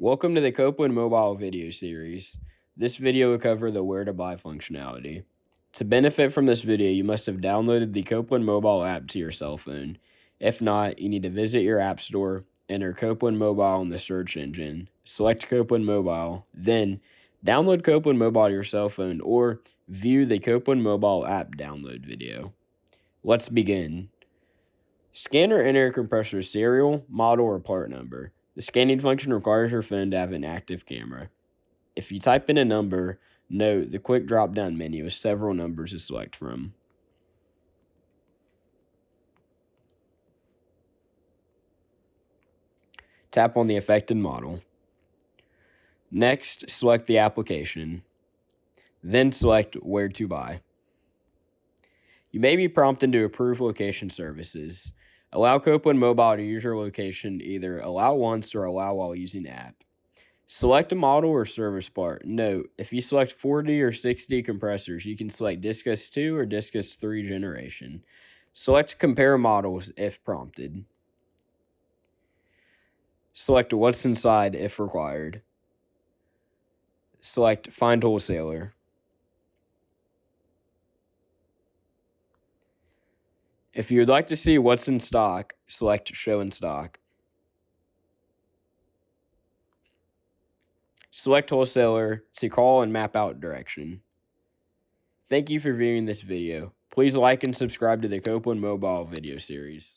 Welcome to the Copeland Mobile video series. This video will cover the where to buy functionality. To benefit from this video, you must have downloaded the Copeland Mobile app to your cell phone. If not, you need to visit your app store, enter Copeland Mobile in the search engine, select Copeland Mobile, then download Copeland Mobile to your cell phone or view the Copeland Mobile app download video. Let's begin. Scan or enter a compressor's serial, model, or part number. The scanning function requires your phone to have an active camera. If you type in a number, note the quick drop-down menu has several numbers to select from. Tap on the affected model. Next, select the application. Then select where to buy. You may be prompted to approve location services. Allow Copeland Mobile to use your location, either allow once or allow while using the app. Select a model or service part. Note, if you select 40 or 60 compressors, you can select Discus 2 or Discus 3 generation. Select compare models if prompted. Select what's inside if required. Select find wholesaler. If you would like to see what's in stock, select show in stock. Select wholesaler to call and map out direction. Thank you for viewing this video. Please like and subscribe to the Copeland Mobile video series.